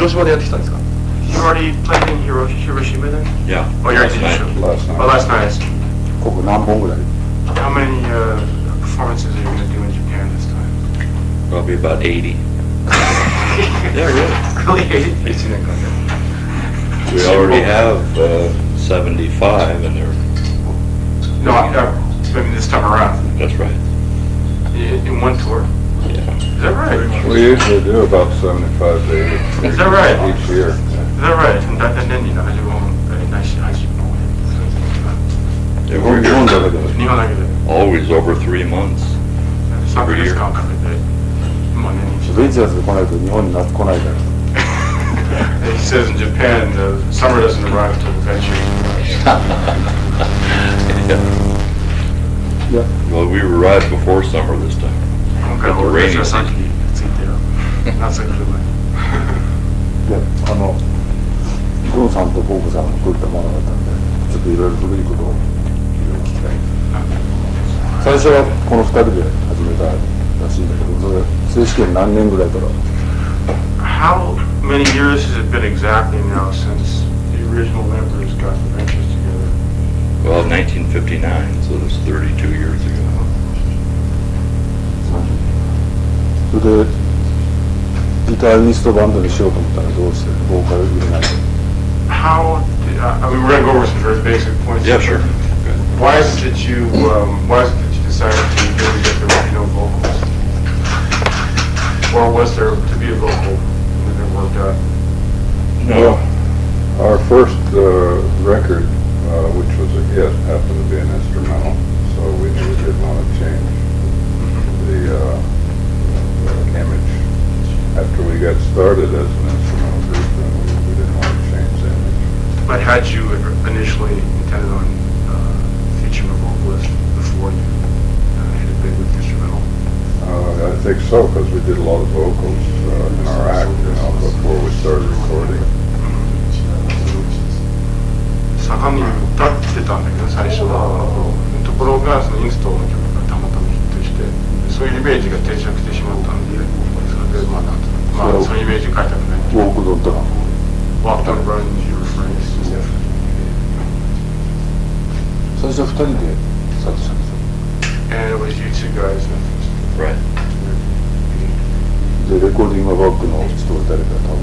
広島でやってきたんですか？ You already played in Hiroshima then? Yeah. Oh, you already last did. night. Last night. Oh, last night. ここ何本ぐらい？ How many performances are you going to do in Japan this time? Probably about 80. Yeah, really. Really? 1年間で。 We already have 75, and they're. No, I mean this time around. That's right. In one tour. Yeah. Is that right? We usually do about 75 to 80. Is that right? Each year. Is that right? And then you know, 85本Yeah, 日 we're 本だ here けで。日本だけで always over 3 months. 3ヶ月間かけてまあ年にベンチャーズで来ないと日本に来ないから。He says in Japan, summer doesn't arrive until the venture. Yeah. Well, we arrived before summer this time. 今回も俺たちは先に着いてる。夏が来る前。で、ゴンさんとボークさんが来ると思わなかったんで、ちょっといろいろ古いことを聞きたい。最初はこの2人で始めたらしいんだけど、それ正式に何年ぐらいから？ How many years has it been exactly now since the original members got the ventures together? Well, 1959, so that's 32 years ago. それでギタリストバンドにしようと思ったらどうしてボーカル入れないの？ How? I mean, we're going to go over some very basic points. Yeah, sure. Why is it that you decided to really get the vocals? Or was there to be a vocal when it worked out? No. Our first record, which was a hit, happened to be an instrumental, so we knew we didn't want to change the image. After we got started as an instrumental group, we didn't want to change the image. But had you initially intended on featuring a vocalist before you hit it big with the instrumental? I think so, because we did a lot of vocals in our act, before we started recording. 盛んに歌ってたんだけど最初はところがそのインストの曲がたまたまヒットしてそういうイメージが定着してしまったのでそれでまあそういうイメージ変えたくない。ウォークドットが Walk on run your phrase. 最初は2人でスタートしたんですよ。 And it was you two guys. Right. でレコーディングはバックの人が誰か多分。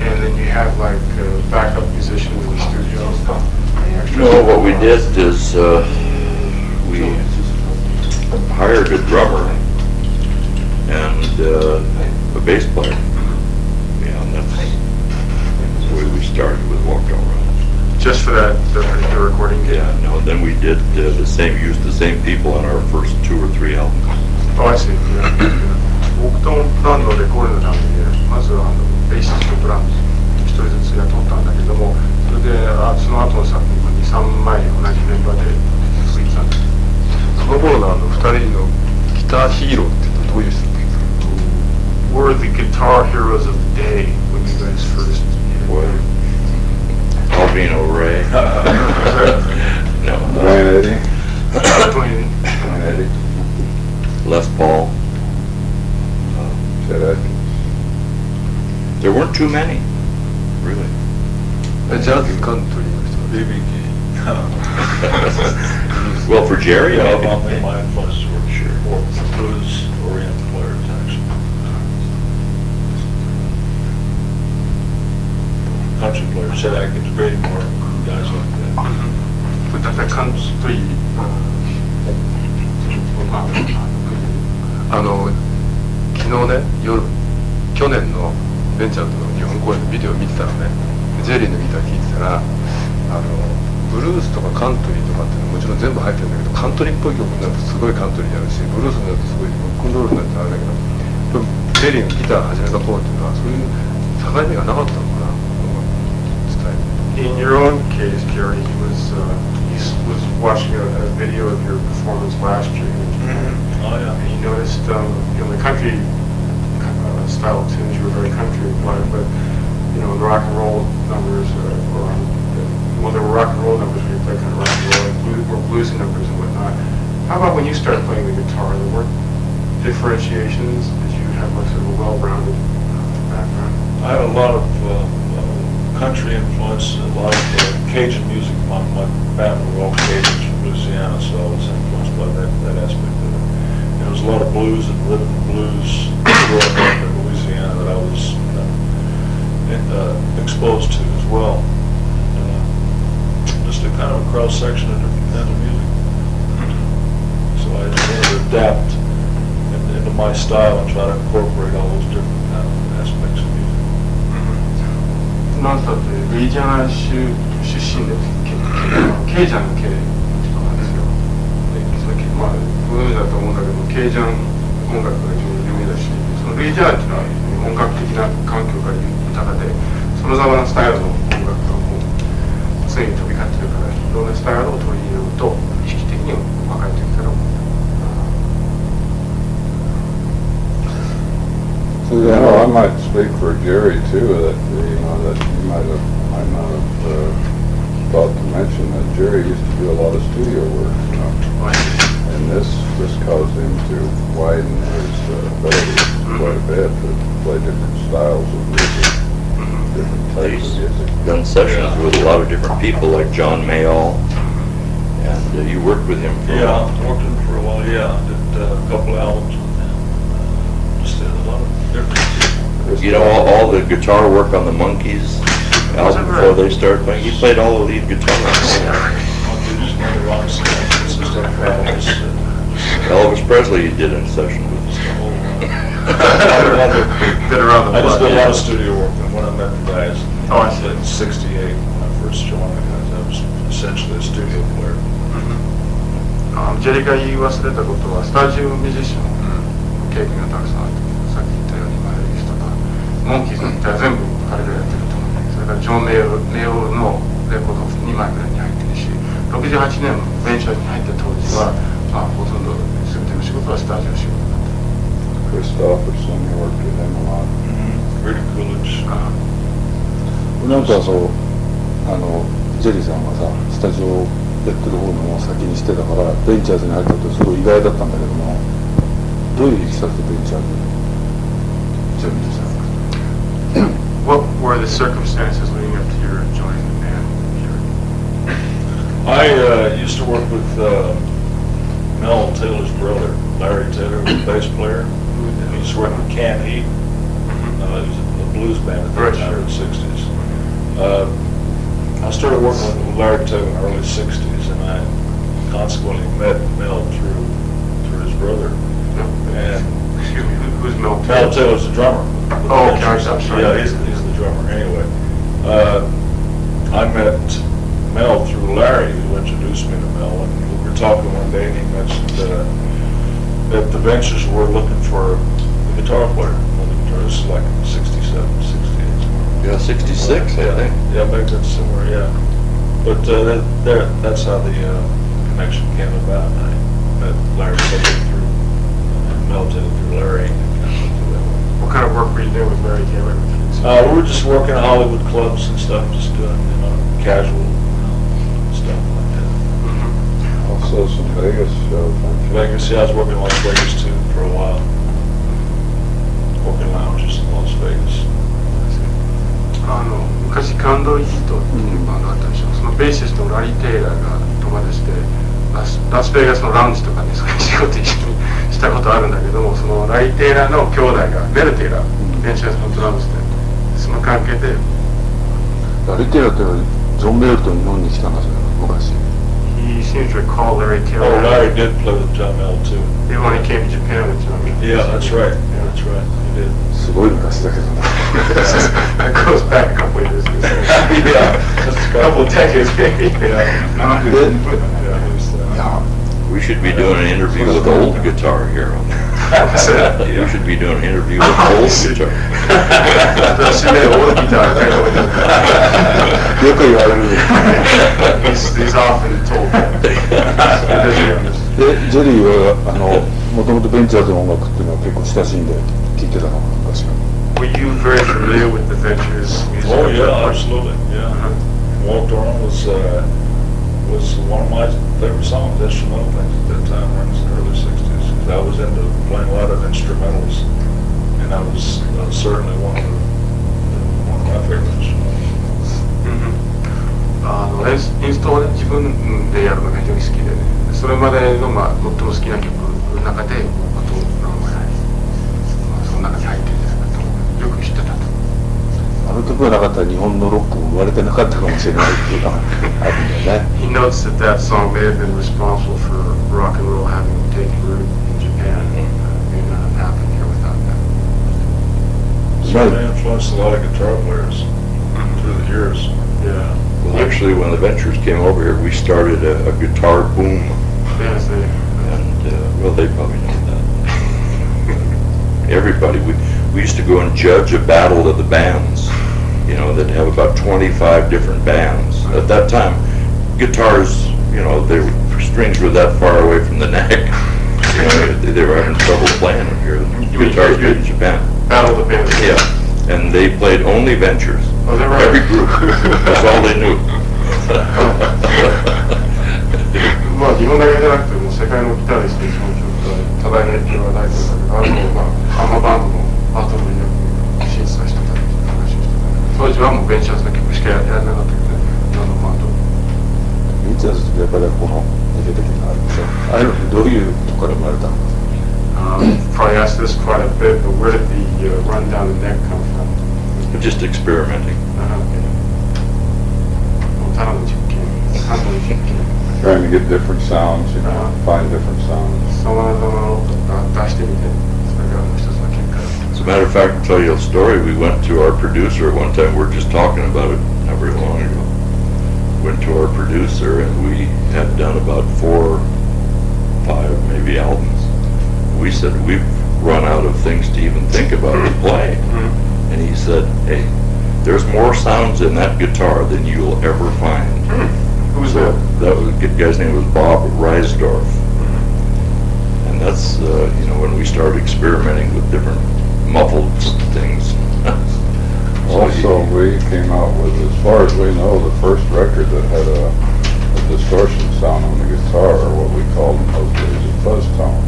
And then you have like backup musicians in the studio. No, what we did is we hired a drummer and a bass player. Yeah, and that's the way we started with Walk Don't Run. Just for that particular recording? Yeah, no, then we did used the same people on our first 2 or 3 albums. Oh, I see. Walk Don't Run のレコードのためにまずはベーシストとドラム1人ずつ雇ったんだけどもそれでその後の作品も 2,3 枚同じメンバーで続いてたんです。その頃の2人のギターヒーローってどういう人ですか？ Were the guitar heroes of the day when you guys first hit What? Albino Ray. No. Brian Eddy. playing? Brian Eddy. Les Paul. Chet Atkins. There weren't too many, really. ジャズカントリーの人はベイビー系。 Well, for Gerry, Yeah, maybe. my influences were more blues-oriented players, actually. Country players, Chet Atkins, Grady Moore, guys like that. That country. 昨日ね夜去年のベンチャーズの日本公演のビデオ見てたのね。ジェリーのギター聴いてたらブルースとかカントリーとかっていうのはもちろん全部入ってるんだけどカントリーっぽい曲になるとすごいカントリーになるしブルースになるとすごいロックンロールになるとあれだけどジェリーがギター始めた頃っていうのはそういう境目がなかったのかな伝える。 In your own case, Gerry, he was watching a video of your performance last year. Oh, yeah. And he noticed, the country style tunes, you were very country inclined, but the rock and roll numbers there were rock and roll numbers where you play kind of rock and roll, or bluesy numbers and whatnot. How about when you started playing the guitar? There weren't differentiations? Did you have like sort of a well-rounded background? I had a lot of country influence, a lot of Cajun music. My family were all Cajuns from Louisiana, so I was influenced by that aspect of it. And there was a lot of blues and rhythm and blues growing up in Louisiana that I was exposed to as well. Just a kind of a cross section of different kinds of music. So I wanted to adapt into my style and try to incorporate all those different kind of aspects of music. なんたってルイジアナ州出身でケイジャンの系なんですよ。でまあご存知だと思うんだけど、ケイジャン音楽が非常に有名だし、そのルイジアナっていうのは音楽的な環境が豊かで、さまざまなスタイルの音楽がもう常に飛び交ってるから、いろんなスタイルを取り入れると意識的に若い時から思って。So, I might speak for Gerry too, that that you might not have thought to mention that Gerry used to do a lot of studio work, and this caused him to widen his ability quite a bit to play different styles of music, different types of music. Done sessions with a lot of different people like John Mayall, and you worked with him for a while. I worked with him for a while, I did a couple albums with him. Just did a lot of different You know, all the guitar work on the Monkees album before they started playing, he played all the lead guitar. Monkees, Mother Rocks, Elvis Presley he did in session with. Been around the I just block. did a lot of studio work, and when I met the guys, Oh, I see. in '68, when I first joined the guys, I was essentially a studio player. ジェリーが言い忘れたことは、スタジオミュージシャンの経験がたくさんあって、さっき言ったように前の人がモンキーズのギター全部彼がやってると思う。それからジョン・メイオのレコード2枚ぐらいに入ってるし、68年ベンチャーに入った当時は、ほとんど全ての仕事はスタジオ仕事だった。 Christopherson, you worked with him a lot. Pretty Coolidge. なんかそうジェリーさんがさスタジオやってる方の先にしてたからベンチャーズに入ったってすごい意外だったんだけども、どういういきさつでベンチャーズジェリーさん What were the circumstances leading up to your joining the band? I used to work with Mel Taylor's brother, Larry Taylor, the bass player. He used to work with Can Heat. He was a blues band at the time in the 60s. I started working with Larry Taylor in the early 60s, and I consequently met Mel through his brother. And Excuse me, who's Mel Taylor? Mel Taylor's the drummer. Oh, okay, I'm sorry. Yeah, he's the drummer. Anyway, I met Mel through Larry, who introduced me to Mel, and we were talking one day, and he mentioned that the Ventures were looking for a guitar player. This is like 67, 68. Yeah, 66, I think. Yeah, maybe that's somewhere, yeah. But that's how the connection came about. I met Larry Taylor through Mel Taylor through Larry. What kind of work were you doing with Larry Taylor? We were just working at Hollywood clubs and stuff, just doing casual stuff like that. Also some Vegas shows. Vegas, yeah, I was working in Las Vegas too for a while. Working lounges in Las Vegas. 昔カンドリーヒートっていうバンドあったでしょ。そのベーシストのラリー・テイラーが友達でラスベガスのラウンジとかでそういう仕事一緒にしたことあるんだけども、そのラリー・テイラーの兄弟がメル・テイラー、ベンチャーズのドラムスでその関係でラリー・テイラーってジョン・ベルトンに飲んできたんだそれ昔。He seems to recall Larry Taylor. Oh, Larry did play with John Mel too. Even when he came to Japan with John. Yeah, that's right. Yeah, that's right. He did. すごい昔だけどね。That goes back a couple of years. Yeah, just A couple of decades maybe. We should be doing an interview with old guitar here. You should be doing an interview with old guitar. 私ね、オールギターがよく言われる。He's often told that. でジェリーはもともとベンチャーズの音楽っていうのは結構親しんで聴いてたのか昔から。Were you very familiar with the Ventures music? Oh yeah, absolutely. Yeah. Walked Around was one of my favorite songs, instrumental things at that time, in the early 60s. Because I was into playing a lot of instrumentals, and I was certainly one of the very much. インストをね、自分でやるのが非常に好きでね、それまでの、最も好きな曲の中で、その中に入ってるんじゃないかと、よく知ってたと。あの曲がなかったら日本のロックも生まれてなかったかもしれないっていうのがあるんだよね。He notes that that song may have been responsible for rock and roll having taken root in Japan. May not have happened here without that. So they influenced a lot of guitar players through the years. Yeah. Well, actually, when the Ventures came over here, we started a guitar boom. Yes, they. And, well, they probably know that. Everybody, we used to go and judge a battle of the bands. You know, they'd have about 25 different bands. At that time, guitars, you know, their strings were that far away from the neck. You know, they were having trouble playing them here. Guitars made in Japan. Battle of the Bands. Yeah, and they played only Ventures. Oh, they're right. Every group. That's all they knew. 日本だけじゃなくても世界のギタリストにその曲が多大な影響がないというか、アンマバンドのバトルによく審査してたり話をしてたり、当時はもうベンチャーズの曲しかやらなかったけどね、今のバンド。ベンチャーズってやっぱりこの出てきたあれでしょ。ああいうのってどういうとこから生まれたの？ Probably asked this quite a bit, but where did the run down the neck come from? Just experimenting. Trying to get different sounds, you know, find different sounds. As a matter of fact, I'll tell you a story. We went to our producer at one time. We were just talking about it not very long ago. Went to our producer and we had done about 4, 5 maybe albums. We said, we've run out of things to even think about or play. And he said, hey, there's more sounds in that guitar than you'll ever find. Who's So that? the guy's name was Bob Reisdorf. And that's, you know, when we started experimenting with different muffled things. Also, we came out with, as far as we know, the first record that had a distortion sound on the guitar, or what we called in those days a fuzz tone.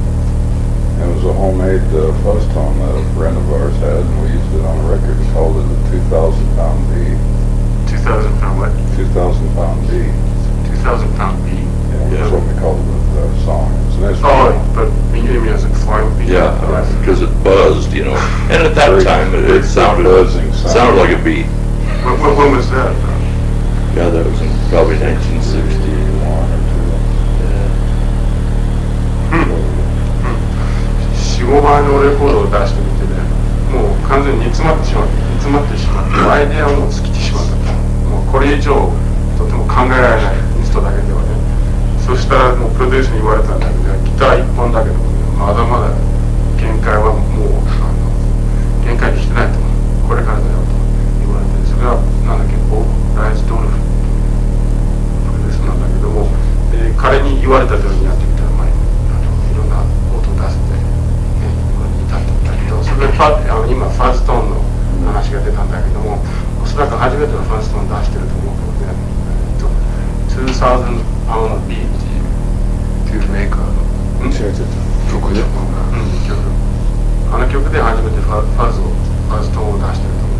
It was a homemade fuzz tone that a friend of ours had, and we used it on a record. We called it a 2,000 pound B. 2,000 pound what? 2,000 pound B. 2,000 pound B. Yeah, that's what we called the song. It's an Oh, instrument. but you mean as in flying B? Yeah, because it buzzed, you know. And at that time, it sounded buzzing sound. sounded like a bee. When was that? Yeah, that was in probably 1960. 4、5枚のレコードを出してみてね、もう完全に煮詰まってしまって、アイデアをもう尽きてしまったと。もうこれ以上とても考えられない、インストだけではね。そしたらもうプロデュースに言われたんだけど、ギター1本だけどもね、まだまだ限界はもう限界に来てないと。これからだよと言われて、それはなんだっけ、ライズドルフプロデュースなんだけども、彼に言われたようにやってみたら、いろんな音を出せて、それで今ファズトーンの話が出たんだけども、おそらく初めてのファズトーン出してると思うけどね、2000 pound B っていうメーカーの違う。曲で、あの曲で初めてファズトーンを出してると思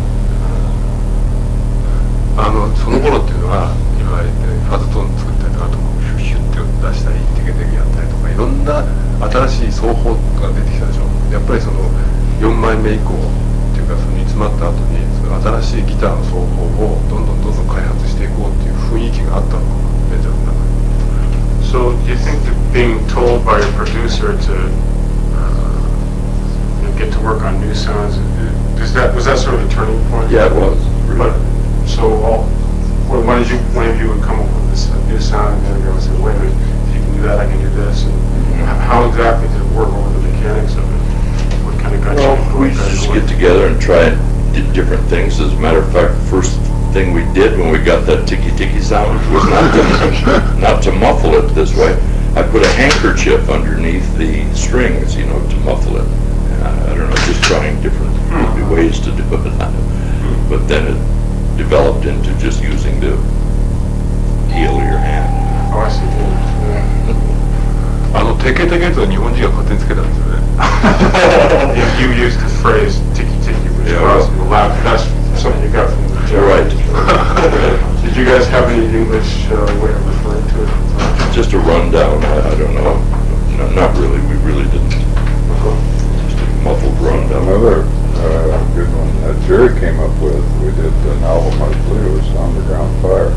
う。その頃っていうのは、いわゆるファズトーン作ったりとか、あとヒュッて出したり、テケテケやったりとか、いろんな新しい奏法が出てきたでしょ。やっぱりその4枚目以降っていうか、その煮詰まった後にその新しいギターの奏法をどんどん開発していこうっていう雰囲気があったのかな、ベンジャーズの中に。So do you think that being told by your producer to get to work on new sounds, was that sort of a turning point? Yeah, it was. But so when did one of you would come up with this new sound, and the other guy would say, wait a minute, if you can do that, I can do this. And how exactly did it work? What were the mechanics of it? What kind of got you? We just get together and try and do different things. As a matter of fact, the first thing we did when we got that ticky sound was not to muffle it this way. I put a handkerchief underneath the strings, you know, to muffle it. I don't know, just trying different ways to do it. But then it developed into just using the heel of your hand. Oh, I see. Yeah. テケテケと日本人が勝手につけたんですよね。You used the phrase tiki tiki, which Yeah. was loud. That's something you got from the not really, we really didn't. Just a muffled rundown. Another good one that Jerry came up with, we did an album, I believe it was Underground Fire.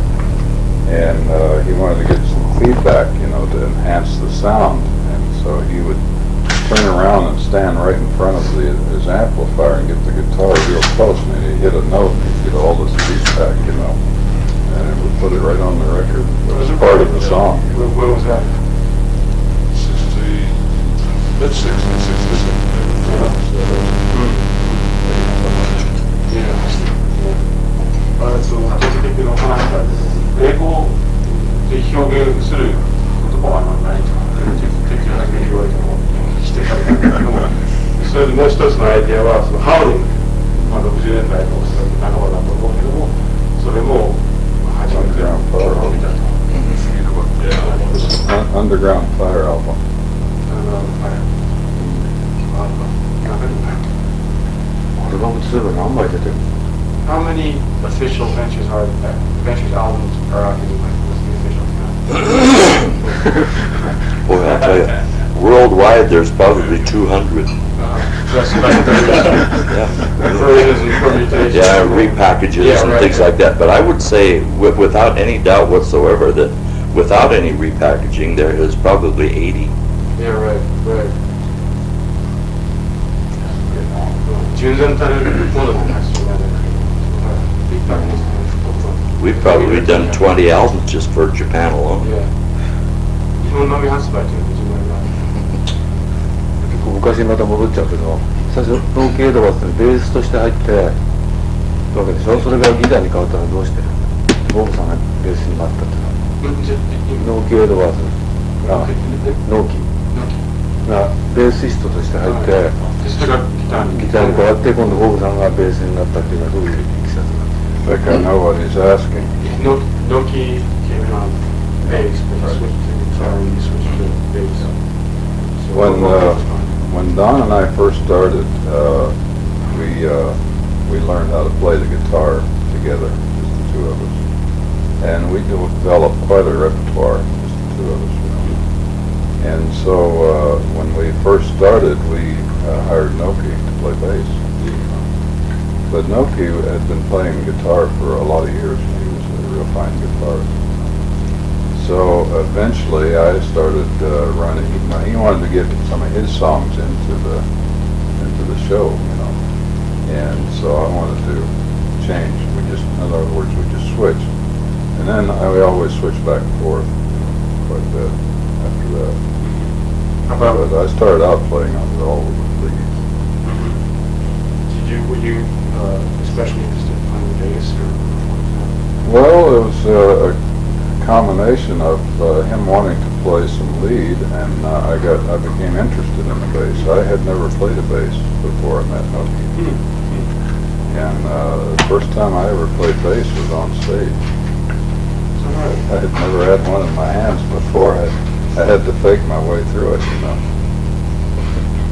And he wanted to get some feedback, to enhance the sound. And so he would turn around and stand right in front of his amplifier and get the guitar real close. And then he'd hit a note and he'd get all this feedback, and it would put it right on the record. It was part of the song. Where was that? 60, mid-60s, 60s.その後的の話が英語で表現する言葉はないと適当な言われてもしてたんだけども、それでもう一つのアイデアはそのハウリング、60年代の半ばだと思うけども、それも初めて見たと。Underground Fire album. How many official ventures albums are out here? What's the official count? Boy, I'll tell you, worldwide there's probably 200. Versions and permutations. Yeah, repackages Yeah, and right. things like that. But I would say, without any doubt whatsoever, that without any repackaging, there is probably 80. Yeah, right. 純然たるものの発信がね、ビッグバンですね。 We've probably done 20 albums just for Japan alone. Yeah. 日本のみ発売というの自分が。結構昔にまた戻っちゃうけど、最初ノーキーエドバースにベースとして入ってるわけでしょ。それがギターに変わったらどうしてボブさんがベースになったっていうのはノーキーエドバースがノーキーがベーシストとして入ってそれがギターに変わって今度ボブさんがベースになったっていうのはどういういきさつなんですか。 I think I know what he's asking. Noki came in on bass, but he switched to guitar and he switched to bass. So When Don and I first started, we learned how to play the guitar together, just the two of us, and we developed quite a repertoire, just the two of us. And so when we first started, we hired Noki to play bass. But Noki had been playing guitar for a lot of years, and he was a real fine guitarist. So eventually I started running. He wanted to get some of his songs into the show, and so I wanted to change. In other words, we just switched, and then we always switched back and forth quite a bit after that. But I started out playing on all of the leads. were you especially interested in playing bass or? Well, it was a combination of him wanting to play some lead, and I became interested in the bass. I had never played a bass before I met Noki. And the first time I ever played bass was on stage. I had never had one in my hands before. I had to fake my way through it,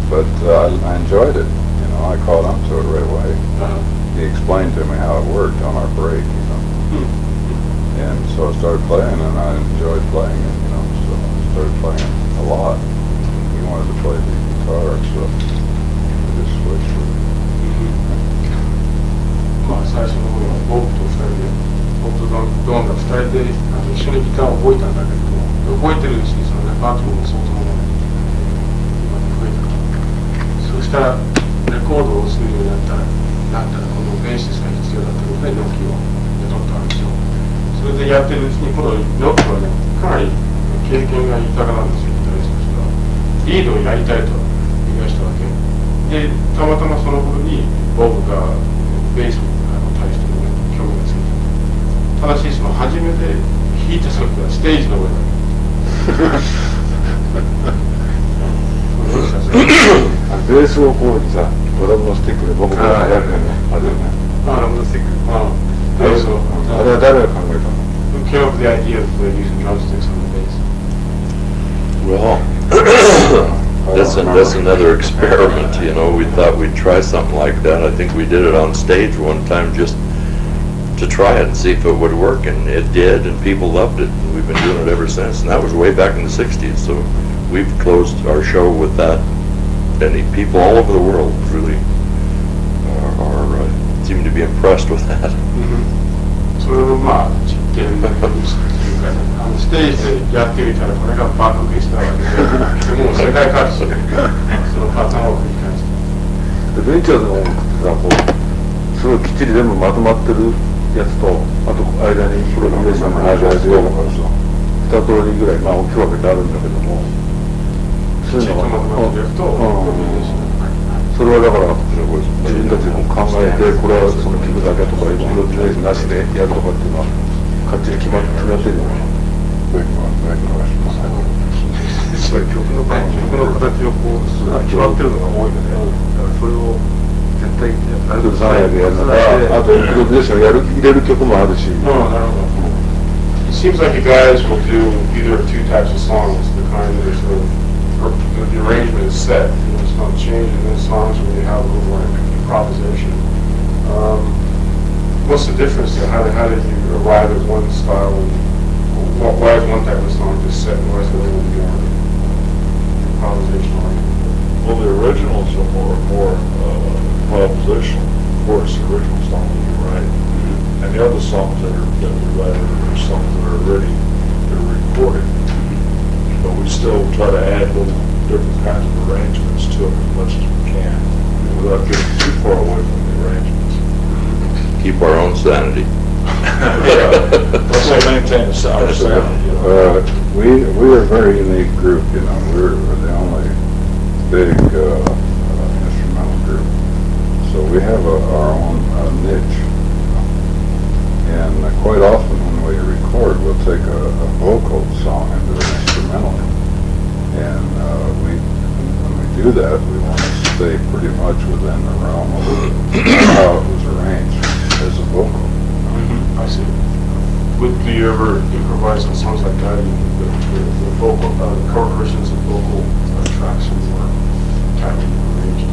But I enjoyed it. I caught on to it right away. He explained to me how it worked on our break, And so I started playing, and I enjoyed playing it, So I started playing a lot. He wanted to play the guitar, so I just switched with it. 最初の頃は僕とドンが2人で一緒にギターを覚えたんだけども、覚えてるうちにそのレパートリーも相当なものに今増えたと。そうしたらレコードをするようになったらこのベーシスが必要だったのでノキを雇ったんですよ。それでやってるうちにこのノキはね、かなり経験が豊かなんですよ、ギタリストとしては。リードをやりたいと言い出したわけで、たまたまその頃にボブがベースに対しての興味がついた。ただしその初めて弾いた時はステージの上だベースをこうにさ、ドラムのスティックで僕がやるよね、あるよね。ドラムのスティック、ベースを。あれは誰が考えたの？ Who came up with the idea of using drumsticks on the bass? Well, that's another experiment, We thought we'd try something like that. I think we did it on stage one time just to try it and see if it would work, and it did, and people loved it. And we've been doing it ever since, and that was way back in the 60s, so we've closed our show with that, and people all over the world really seem to be impressed with that. それをまあ実験というかね、ステージでやってみたらこれが爆撃したわけで、もう世界各地でそのパターンを繰り返して。でベンチャーズの音楽ってさ、こうすごいきっちり全部まとまってるやつと、あと間にプログレーションが入るやつと2通りぐらい、まあ大きく分けてあるんだけども、そういうのが、それはだから自分たちでも考えて、これはその曲だけとかいろんなプログレーションなしでやるとかっていうのはかっちり決まってるよね。曲の形をこう決まってるのが多いので、だからそれを絶対あと3役やるのか、あとプログレーション入れる曲もあるし。なるほど。It seems like you guys will do either two types of songs, the kind that are sort of, the arrangement is set, it's not changing, and then songs where you have a little more improvisation. What's the difference there? How did you arrive at one style, and why is one type of song just set, and why is the other one more improvisational? Well, the originals are more improvisational. Of course, the original songs that you write, and the other songs that we write are songs that are already recorded. But we still try to add little different kinds of arrangements to them as much as we can, without getting too far away from the arrangements. Keep our own sanity. Let's say maintain our sanity. We are a very unique group, you know. We're the only big instrumental group, so we have our own niche. And quite often when we record, we'll take a vocal song and do an instrumental. And when we do that, we want to stay pretty much within the realm of how it was arranged as a vocal. I see. Do you ever improvise on songs like that? The vocal, cover versions of vocal tracks and more tightly arranged?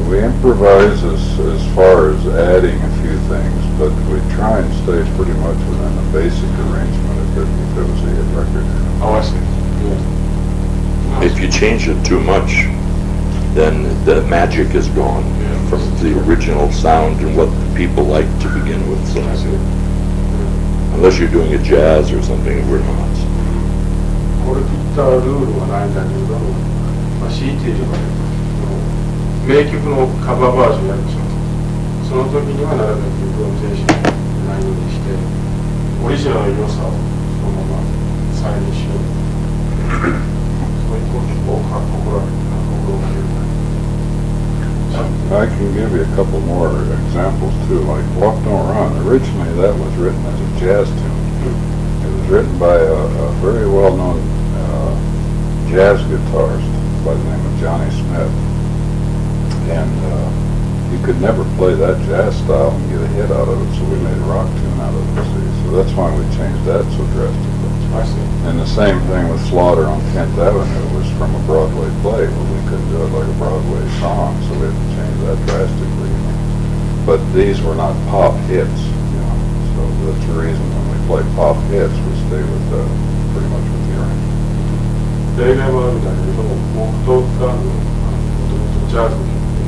We improvise as far as adding a few things, but we try and stay pretty much within the basic arrangement if it was a hit record. Oh, I see. Yeah. If you change it too much, then the magic is gone from the original sound and what the people like to begin with. So, I see. unless you're doing a jazz or something, we're not. これピッタールールはないんだけど、まあ、強いて言えば名曲のカバーバージョンやるでしょ。その時にはなるべくインプロビゼーションないようにして、オリジナルの良さをそのまま再現しよう。そういうことを心がける。I can give you a couple more examples too, like Walk Don't Run. Originally that was written as a jazz tune. It was written by a very well-known jazz guitarist by the name of Johnny Smith. And you could never play that jazz style and get a hit out of it, so we made a rock tune out of it. See? So that's why we changed that so drastically. I see. And the same thing with Slaughter on 10th Avenue was from a Broadway play, but we couldn't do it like a Broadway song, so we had to change that drastically. You know. But these were not pop hits, you know, so that's the reason when we play pop hits, we stay with pretty much with the arrangement. 例外はあるんだけれども、元がもともとジャズの曲で、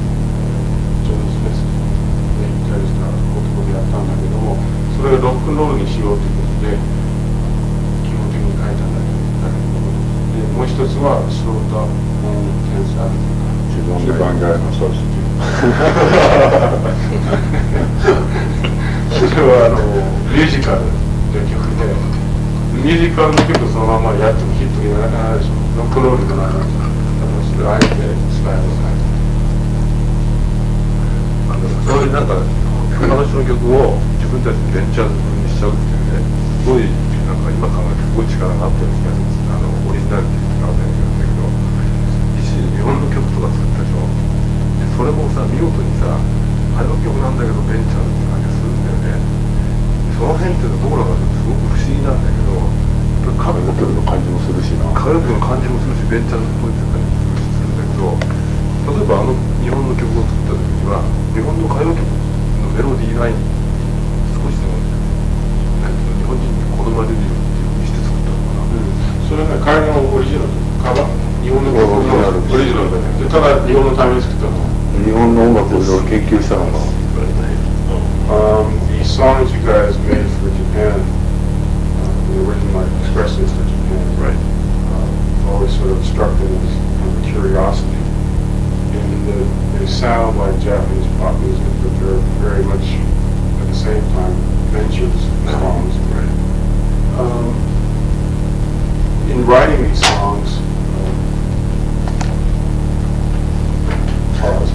ジョニー・スミスでギタリストが男でやったんだけども、それをロックンロールにしようということで、基本的に書いたんだけど、でもう一つはスローターの天才というか、She's only one guy no substitute. それはミュージカルという曲で、ミュージカルの曲をそのままやってもヒットにならないでしょ。ロックンロールにならないでしょ。だからそれをあえてスタイルを変えて。そういうなんか他の人の曲を自分たちでベンチャーズ風にしちゃうっていうね、すごいなんか今考えてすごい力があったような気がするんです。オリジナリティがあったような気がするけど、一時日本の曲とか作ったでしょ。でそれもさ見事にさあれの曲なんだけどベンチャーズって感じがするんだよね。その辺っていうのは僕らがすごく不思議なんだけど、歌謡曲の感じもするしな。歌謡曲の感じもするしベンチャーズっぽいって感じもするんだけど、例えば日本の曲を作った時には日本の歌謡曲のメロディーラインに少しでも日本人に好まれるようにして作ったのかな。それはね、彼のオリジナルカバーただ日本のために作ったの。日本の音楽をいろいろ研究したのが These songs you guys made for Japan, the original like expressions for Japan, Right. Always sort of struck me as kind of a curiosity. And they sound like Japanese pop music, but they're very much at the same time adventures songs. Right. In writing these songs, pause.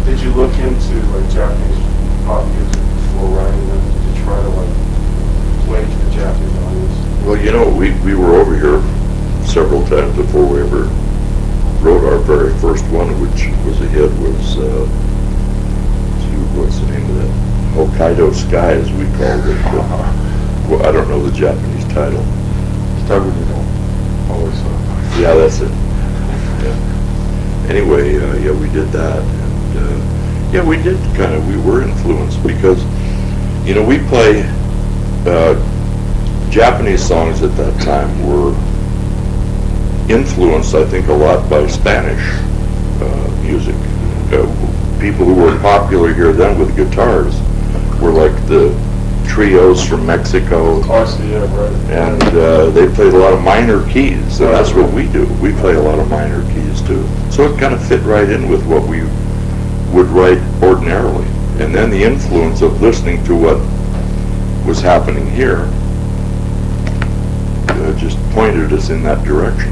Did you look into like Japanese pop music before writing them? Did you try to like play to the Japanese audience? Well, you know, we were over here several times before we ever wrote our very first one, which was a hit, was, what's the name of that? Hokkaido Sky, as we called it. Well, I don't know the Japanese title. 北国の Always Yeah, that's it. Yeah. Anyway, yeah, we did that. And, yeah, we did we were influenced because, you know, we play, Japanese songs at that time were influenced, I think, a lot by Spanish music. People who were popular here then with guitars were like the trios from Mexico, I see, yeah, right. and they played a lot of minor keys, and that's what we do. We play a lot of minor keys too. So it kind of fit right in with what we would write ordinarily. And then the influence of listening to what was happening here just pointed us in that direction.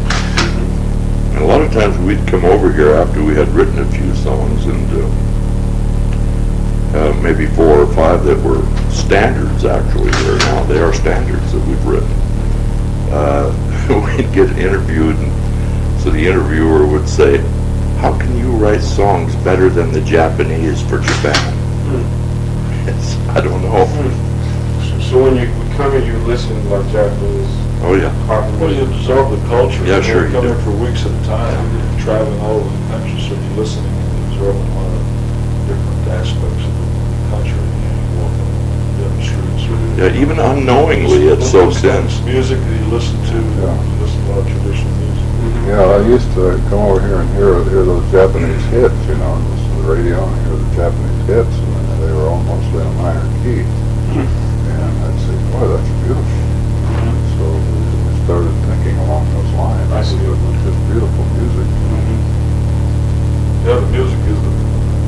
And a lot of times we'd come over here after we had written a few songs, and maybe 4 or 5 that were standards actually there now. They are standards that we've written. We'd get interviewed, and so the interviewer would say, "How can you write songs better than the Japanese for Japan?" It's, I don't know. So when you come and you listen to like Japanese Oh yeah. pop Well, you music, absorb the culture. Yeah, sure You you come do. here for weeks at a time, traveling all over the country, so you're listening and absorbing a lot of different aspects of the country. You walk on different streets. Yeah, even unknowingly it soaks in. Music that you listen to, Yeah. you listen to a lot of traditional music. Yeah, I used to come over here and hear those Japanese hits, you know, and listen to the radio and hear the Japanese hits, and they were all mostly in a minor key. And I'd say, boy, that's beautiful. So we started thinking along those lines. I see. It was just beautiful music. Yeah, the music is the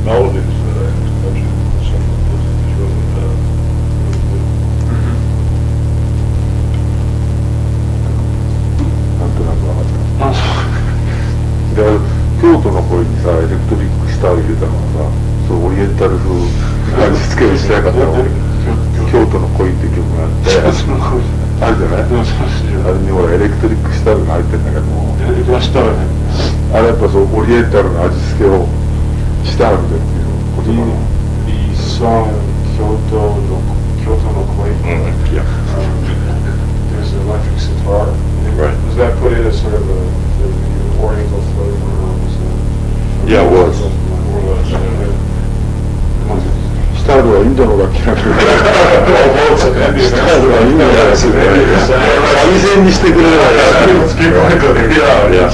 melodies that I mentioned. Some of the music is really good. なんとなく分かったで京都の声にさエレクトリックスターを入れたのはさそうオリエンタル風味付けをしたかったの京都の恋って曲があってあるじゃないあれにほらエレクトリックスターが入ってんだけどもあれやっぱそうオリエンタルな味付けをしたんだっていうことかな the song Kyoto no Koi, Yeah. there's an electric sitar. Right. Was that put in as sort of the oriental flavor, or was it? Yeah, it was. More or less, yeah. スタールはインドの楽器なんだけどスタールはインドの楽器三味線にしてくれればいい Yeah.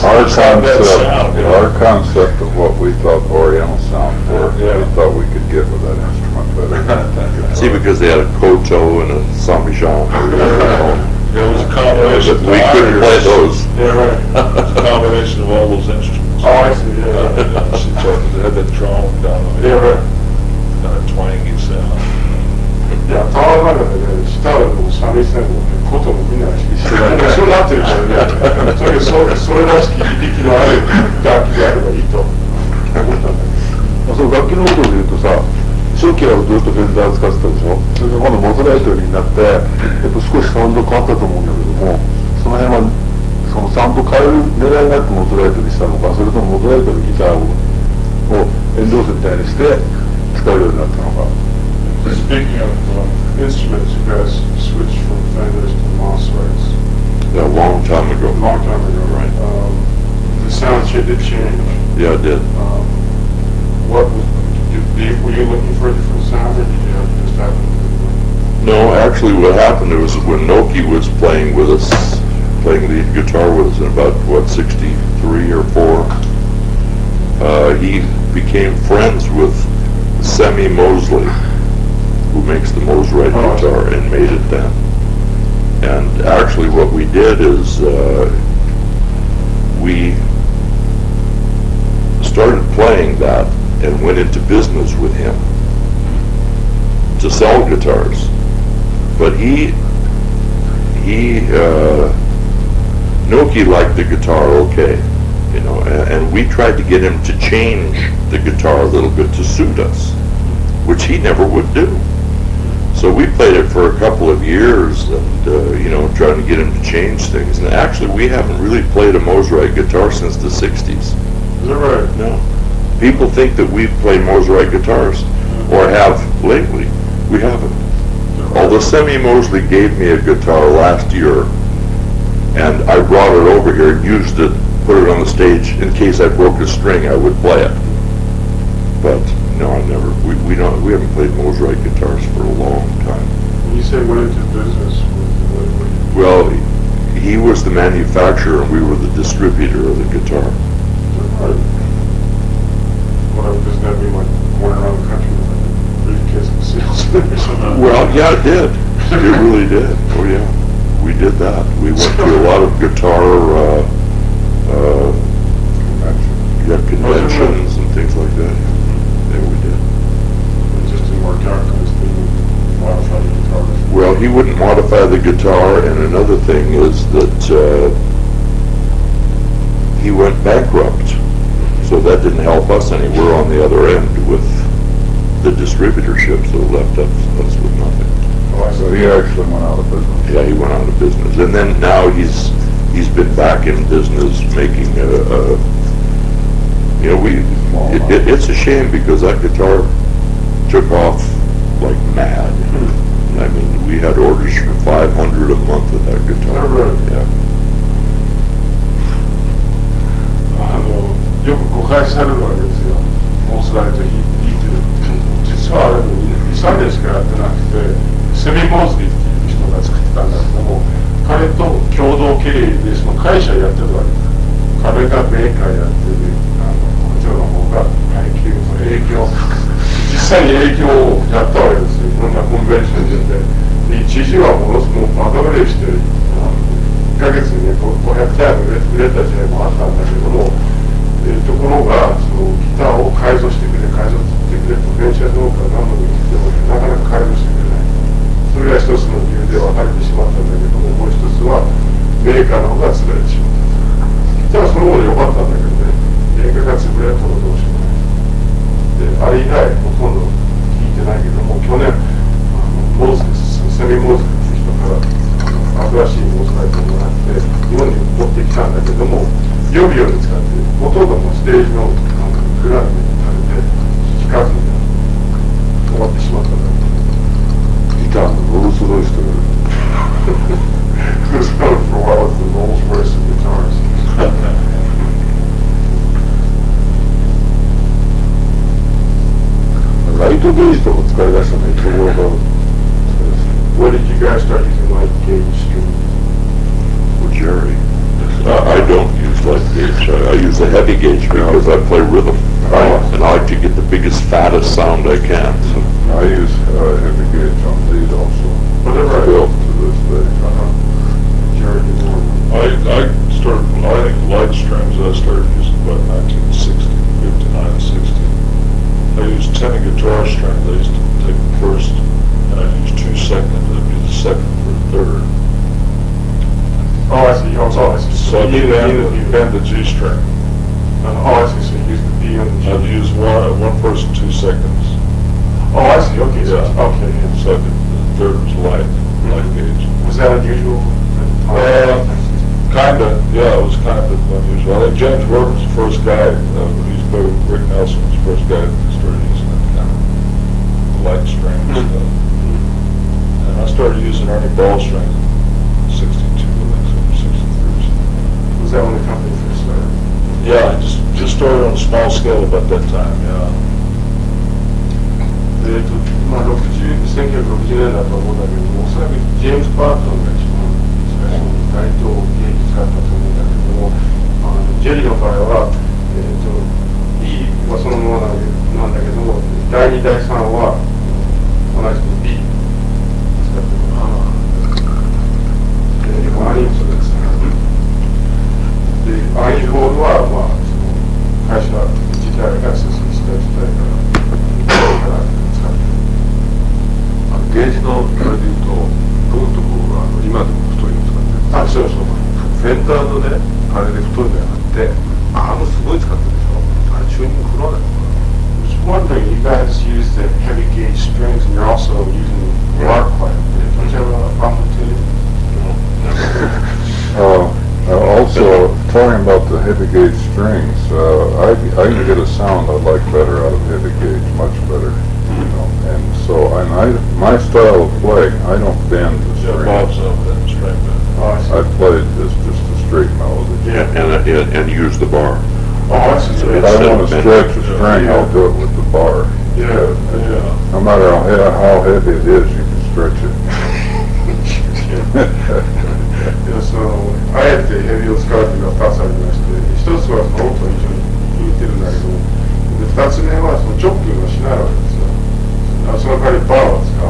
Our concept of what we thought Oriental sound were, we thought we could get with that instrument better. See, because they had a koto and a sambijan. It was a combination. We couldn't play those. Yeah, right. It's a combination of all those instruments. Oh, I see, yeah. They had that drum down on Yeah, right. kind of twangy sound. いや、タワーの中でね、下はもう三味線もことも見ないし、そうなってるからね、それらしき響きのある楽器であればいいと思ったんだけど。そう楽器のことで言うとさ初期はずっとフェンダー使ってたでしょそれが今度モズライトになってやっぱ少しサウンド変わったと思うんだけどもその辺はそのサウンド変える狙いがあってモズライトにしたのかそれともモズライトのギターをエンドースみたいにして使うようになったのか Speaking of instruments, you guys switched from Fenders to Mossrights Yeah, a long time ago. a long time ago, right? The sound did change. Yeah, it did. What was, were you looking for a different sound, or did you just happen to? No, actually what happened was when Noki was playing with us playing lead guitar with us in about, what, 63 or 4. He became friends with Sammy Mosley, who makes the Mosrite guitar, and made it then. And actually what we did is we started playing that and went into business with him to sell guitars. But Noki liked the guitar okay, you know, and we tried to get him to change the guitar a little bit to suit us, which he never would do. So we played it for a couple of years and, you know, trying to get him to change things. And actually we haven't really played a Mosrite guitar since the 60s. Is that right? No. People think that we've played Mosrite guitars, or have lately. We haven't. Although Sammy Mosley gave me a guitar last year, and I brought it over here and used it, put it on the stage, in case I broke a string, I would play it. But no, I never. We haven't played Mosrite guitars for a long time. When you say went into business, what Well, he was the manufacturer and we were the distributor of the guitar. doesn't that mean like going around the country with like a briefcase of salesmen or something? Well, yeah, it did. It really did. Oh yeah, we did that. We went to a lot of guitar conventions and things like that. Yeah, we did. It just didn't work out because they modify the guitar. Well, he wouldn't modify the guitar, and another thing is that he went bankrupt. So that didn't help us any. We're on the other end with the distributorship, so it left us with nothing. So he actually went out of business. Yeah, he went out of business, and then now he's been back in business making it's a shame because that guitar took off like mad. I mean, we had orders for 500 a month of that guitar. Yeah. よく誤解されるわけですよ。モースライト弾いてる。実はあれ2、3年しかやってなくて、セミ・モーズリーっていう人が作ってたんだけども、彼と共同経営でその会社やってるわけです。彼がメーカーやってる、こちらの方が営業、実際に営業をやったわけですよ。いろんなコンベンションで。で一時はものすごくバカ売れして、1ヶ月に500台も売れた時代もあったんだけども、ところがそのギターを改造してくれとベンチャー農家が何度も言ってもなかなか改造してくれない。それが一つの理由で分かれてしまったんだけども、もう一つはメーカーの方が潰れてしまった。ギターはそのもの良かったんだけどね、メーカーが潰れたらどうしようもない。で、あれ以来ほとんど聞いてないけども、去年モーズですセミモーズっていう人から新しいモーズライトをもらって日本に持ってきたんだけども、予備用に使ってほとんどもステージのグラウンドに垂れて弾かずに終わってしまったんだ。ギターのロールスロイスとかIt was known for a while as the Rolls Royce of guitars. ライトゲージとか使い出したのいつ頃か。When did you guys start using light gauge strings? Well, Jerry, I don't use light gauge. I use the heavy gauge because I play rhythm, and I like to get the biggest, fattest sound I can. So. I use heavy gauge on lead also. Whatever I Still to this day. Jerry did more. I think light strings I started using about 1960, 59, 60. I used 10 guitar strings. I used to take the first, and I'd use 2 seconds. I'd use the second for the third. Oh, I see. Oh, I see. So I'd bend the G string. Oh, I see. So you use the B on the G. I'd use one person 2 seconds. Oh, I see. Okay. So, Yeah. okay. Yeah. So the third was light gauge. Was that unusual? Kinda, yeah, it was kind of unusual. I think James Work was the first guy, he used to play with Rick Nelson, was the first guy that started using that kind of light string and stuff. And I started using Ernie Ball strings in 62, I think, so 63 or something. Was that when the company first started? Yeah, I just started on a small scale about that time, yeah. まあ1960年だと思うんだけども、おそらくジェームズ・バートンが一番最初に街頭芸術だったと思うんだけども、ジェリーの場合は、E はそのままなんだけども、第2、第3は同じく B 使ってる。で、アニーそうです。で、アニーボールは、まあ、その会社自体が進出した自体から使ってる。ゲージのあれで言うと、どのところが今でも太いの使ってる。そうそう。フェンダーのね、あれで太いのやって、すごい使ってるでしょ。あれチューニング振らないのかな。One thing, you guys use the heavy gauge strings and you're also using the arc pipe. Don't you have a problem with it? Also, talking about the heavy gauge strings, I can get a sound I like better out of heavy gauge, much better. You know, and so my style of playing, I don't bend the Yeah, string. Bob's up that straight bend. Oh, I see. I play just a straight melody. Yeah. And use the bar. Oh, I see. So If it's- I want to stretch a string, Yeah. I'll do it with the bar. Yeah, Yeah. No matter how heavy it is, you can stretch it. いや、あえてヘビを使うというのは2つありまして、一つはその音を非常に響いてるんだけど、で2つ目はそのチョッキングをしないわけですよ。その代わりバーを使う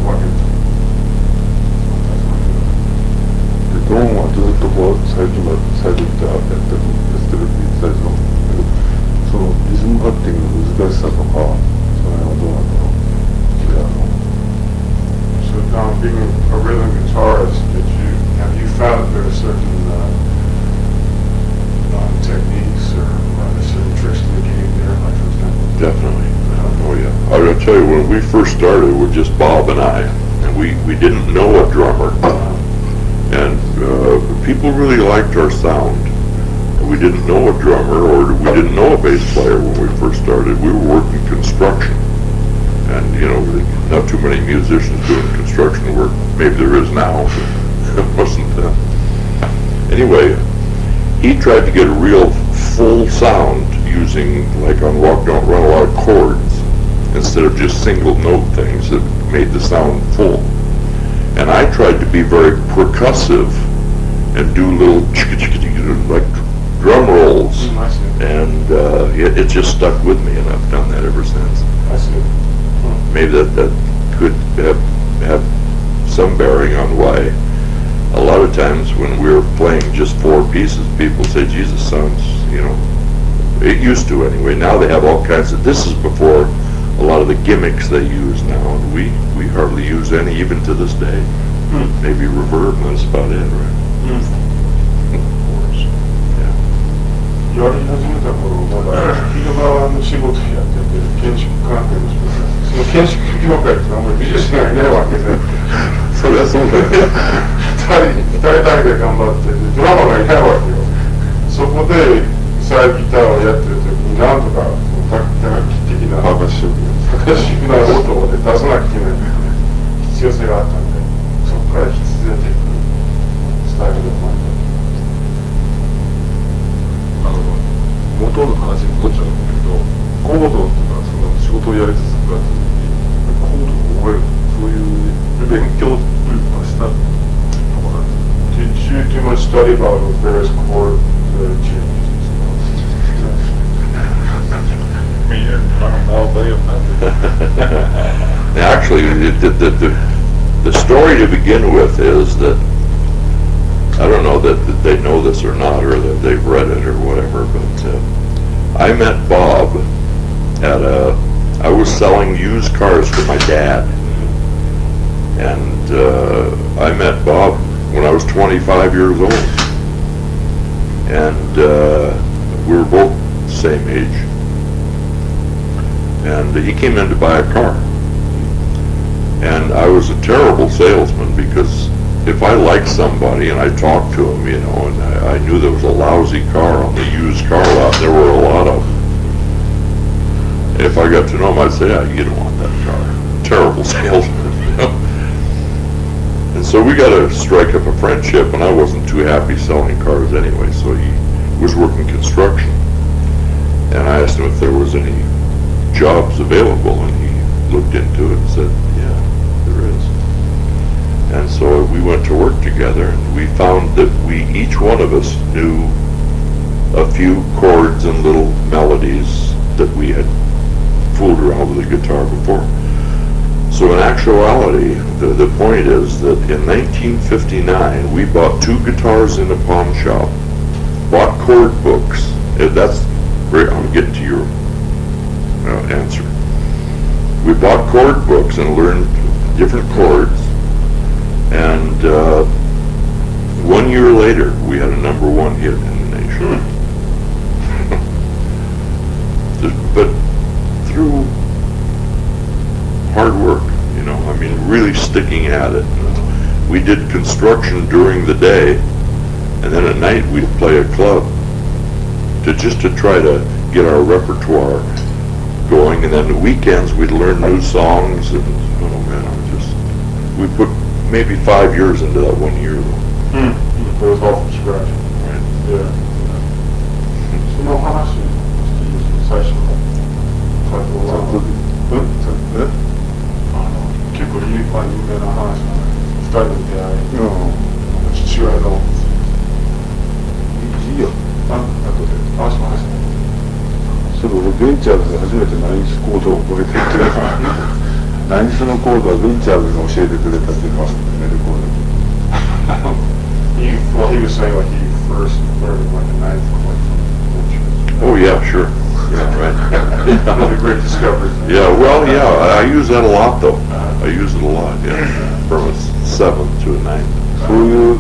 わけです。でドーンはずっとこう最初ギターやってるって言ってたりするんだけど、そのリズムカッティングの難しさとか、その辺はどうなんだろう。So now being a rhythm guitarist, have you found that there are certain techniques or certain tricks to the game there, like for example? Definitely. Oh yeah. I gotta tell you, when we first started, it was just Bob and I, and we didn't know a drummer, and people really liked our sound. We didn't know a drummer, or we didn't know a bass player when we first started. We were working construction, and not too many musicians doing construction work. Maybe there is now, but it wasn't then. Anyway, he tried to get a real full sound using, like on Walk Don't Run, a lot of chords instead of just single note things that made the sound full. And I tried to be very percussive and do little like drum rolls, I see. and it just stuck with me, and I've done that ever since. I see. Maybe that could have some bearing on why a lot of times when we were playing just 4 pieces, people say, Jesus, sounds, it used to anyway. Now they have all kinds of, this is before a lot of the gimmicks they use now, and we hardly use any even to this day. Maybe reverb, and that's about it, right? Of course. Yeah. やり始めた頃、まだ昼間の仕事やってて、建築関係の仕事やってて、その建築業界ってあんまり美術がいないわけで、そりゃそうだよ。二人だけで頑張ってて、ドラマがいないわけよ。そこでサイドギターをやってる時に、なんとか打楽器的な、パーカッションな音を出さなきゃいけない必要性があったんで、そこから必然的にスタイルで生まれた。元の話に戻っちゃうんだけど、コードとかその仕事をやりつつ暮らす時にコードを覚える、そういう勉強をしたとかなんですか。 Did you do much study about those various chord changes I mean, you're talking all day about it. Actually, the story to begin with is that, I don't know that they know this or not, or that they've read it or whatever, but I met Bob I was selling used cars for my dad. And I met Bob when I was 25 years old. And we were both the same age. And he came in to buy a car. And I was a terrible salesman, because if I liked somebody and I talked to him, and I knew there was a lousy car on the used car lot, there were a lot of them. And if I got to know him, I'd say, you don't want that car. Terrible salesman. And so we got to strike up a friendship, and I wasn't too happy selling cars anyway, so he was working construction. And I asked him if there was any jobs available, and he looked into it and said, yeah, there is. And so we went to work together, and we found that each one of us knew a few chords and little melodies that we had fooled around with the guitar before. So in actuality, the point is that in 1959, we bought 2 guitars in a pawn shop, bought chord books. I'm getting to your answer. We bought chord books and learned different chords, and 1 year later, we had a #1 hit in the nation. But through hard work, really sticking at it. We did construction during the day, and then at night we'd play a club to try to get our repertoire going, and then the weekends we'd learn new songs, and we put maybe 5 years into that 1 year though. It was all from scratch. Right. Yeah. その話最初の最初は結構有名な話なんで、2人の出会い、父親のいいよ。後で話しました。それ俺ベンチャーズで初めてナインスコードを覚えてってナインスのコードはベンチャーズが教えてくれたっていうのはレコード。He was saying like he first learned like a ninth chord from Oh yeah, sure. Yeah, right. One of the great discoveries. Yeah, well, yeah, I use that a lot though. I use it a lot, yeah. From a 7th to a 9th. そういう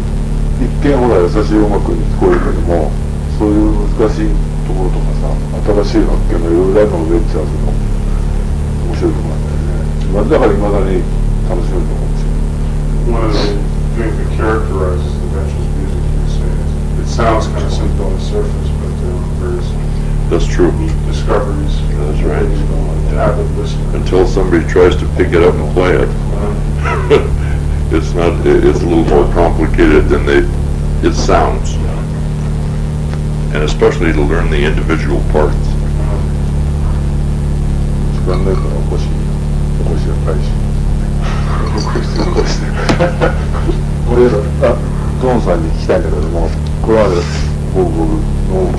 一見ほら優しい音楽に聞こえるけども、そういう難しいところとかさ、新しい発見がいろいろあるのがベンチャーズの面白いところなんだよね。だから未だに楽しめるのかもしれない。One of the things that characterizes the Ventures music, you say, is it sounds kind of simple on the surface, but there's That's true. neat discoveries. That's right. An avid listener. Until somebody tries to pick it up and play it, it's a little more complicated than it sounds. And especially to learn the individual parts. 時間ないからお越しが返し。俺トンさんに聞きたいんだけども、これまでボーグルの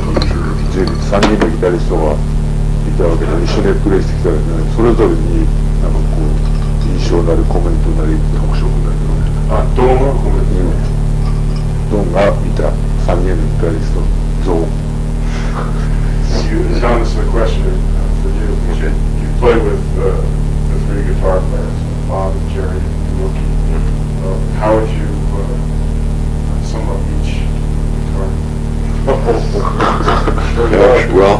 ジェリー3人のギタリストがいたわけで一緒にプレイしてきたわけで、ね、それぞれにこう印象なりコメントなり特徴なりのね。どうもコメント。ドンがいた3人のギタリストゾーン。John, this is a question for you. You play with the 3 guitar players, Bob, Gerry, and Wilkie. How would you sum up each guitar? Well,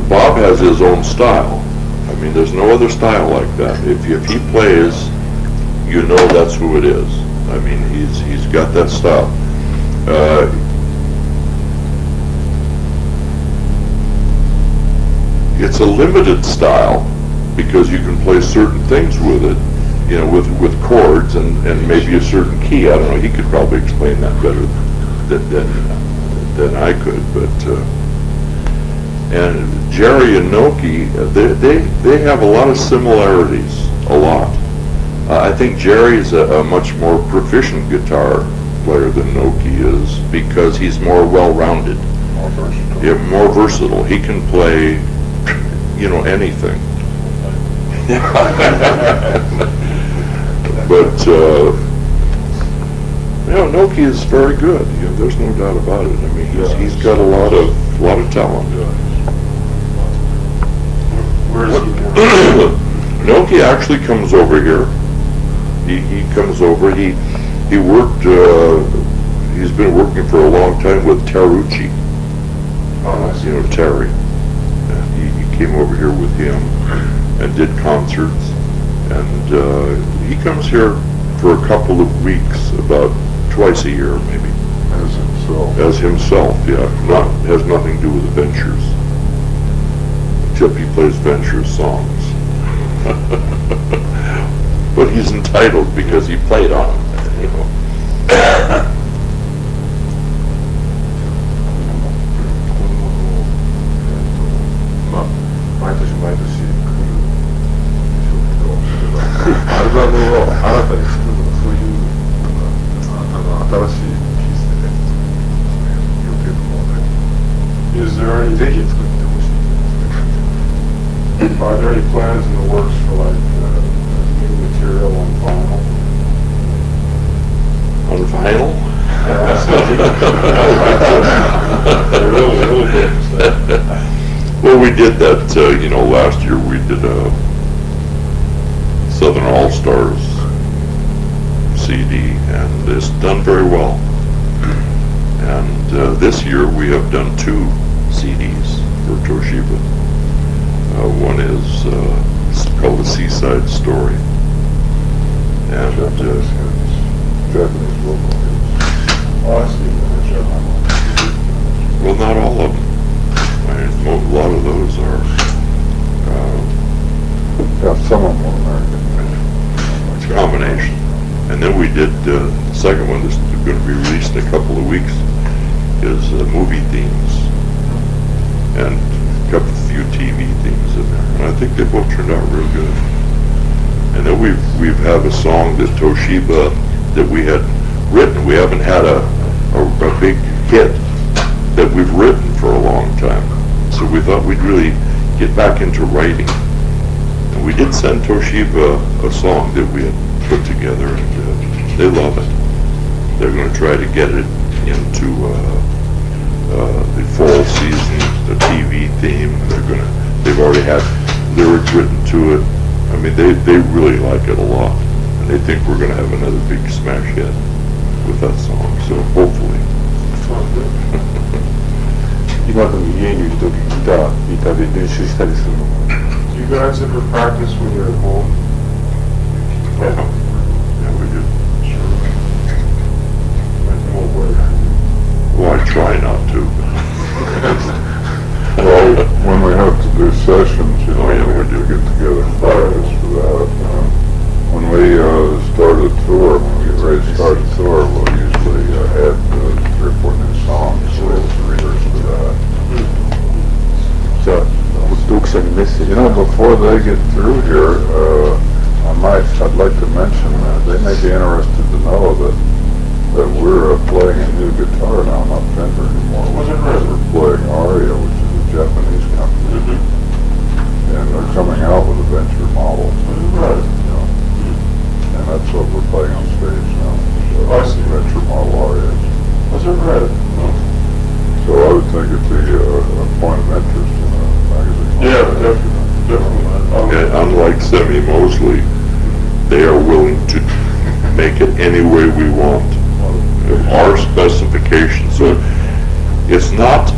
Bob has his own style. I mean, there's no other style like that. If he plays, you know that's who it is. I mean, he's got that style. It's a limited style because you can play certain things with it, with chords and maybe a certain key. I don't know. He could probably explain that better than I could. But and Gerry and Noki, they have a lot of similarities. A lot. I think Jerry's a much more proficient guitar player than Noki is because he's more well-rounded. More versatile. Yeah, more versatile. He can play, anything. But Noki is very good. There's no doubt about it. I mean, he's got a lot of talent. Where is he now? Noki actually comes over here. He comes over. He worked. He's been working for a long time with Tarucci. Terry. And he came over here with him and did concerts. And he comes here for a couple of weeks, about twice a year, maybe. As himself, yeah. Has nothing to do with the Ventures. Except he plays Ventures songs. But he's entitled because he played on them,アルバムを新たに作るとかそういう Is there any, are there any plans in the works for like new material on vinyl? On vinyl? Well, we did that, last year we did a Southern All-Stars CD, and it's done very well. And this year we have done 2 CDs for Toshiba. One is called The Seaside Story. And Japanese local hits. Oh, I see. well, not all of them. I mean, a lot of those are Yeah, some of them are American. it's a combination. And then we did the second one that's going to be released in a couple of weeks is movie themes and a few TV themes in there. And I think they both turned out real good. And then we've have a song that Toshiba that we had written. We haven't had a big hit that we've written for a long time. So we thought we'd really get back into writing. And we did send Toshiba a song that we had put together, and they love it. They're going to try to get it into the fall season, the TV theme. They've already had lyrics written to it. I mean, they really like it a lot, and they think we're going to have another big smash hit with that song. So hopefully. 今でも家にいるときギターで練習したりするの。 Do you guys ever practice when you're at home? Yeah, we do. Like, won't work. Well, I try not to. Well, when we have to do sessions, Oh, yeah, we we have do. to get together and practice for that. When we start a tour, when we get ready to start a tour, we'll usually add 3 or 4 new songs, so we have to rehearse for that. じゃあ読者にメッセージ。 Before they get through here, I'd like to mention that they may be interested to know that we're playing a new guitar now, not Fender anymore. We're playing Aria, which is a Japanese company, and they're coming out with a venture model. And that's what we're playing on stage now. I see. Venture model Arias. Was it red? So I would think it'd be a point of interest in a magazine. Yeah, definitely. And unlike Semi Mosley, they are willing to make it any way we want. Our specifications. So it's not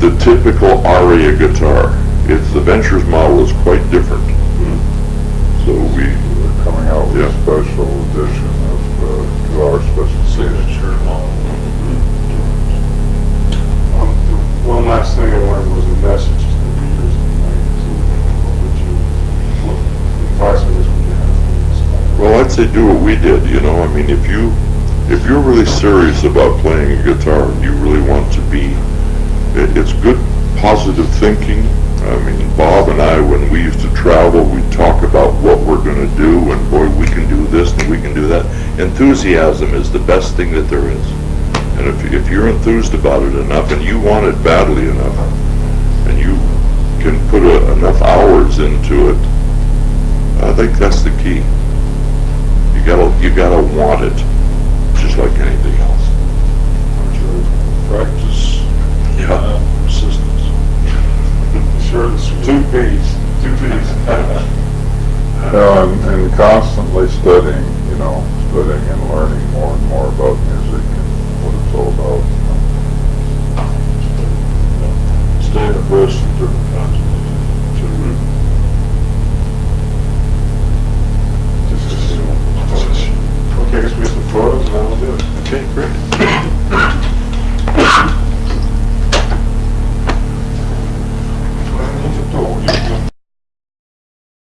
the typical Aria guitar. It's the Ventures model is quite different. So They're coming out with Yeah. a special edition of to our specifications. One last thing I wanted was a message to the readers of the magazine. What would you, what advice would you have? well, I'd say do what we did. I mean, if you're really serious about playing a guitar and you really want to be, it's good positive thinking. I mean, Bob and I, when we used to travel, we'd talk about what we're going to do, and boy, we can do this and we can do that. Enthusiasm is the best thing that there is. And if you're enthused about it enough and you want it badly enough, and you can put enough hours into it, I think that's the key. You gotta want it, just like anything else. Practice, Yeah. persistence. Sure, it's 2 P's. 2 P's. And constantly studying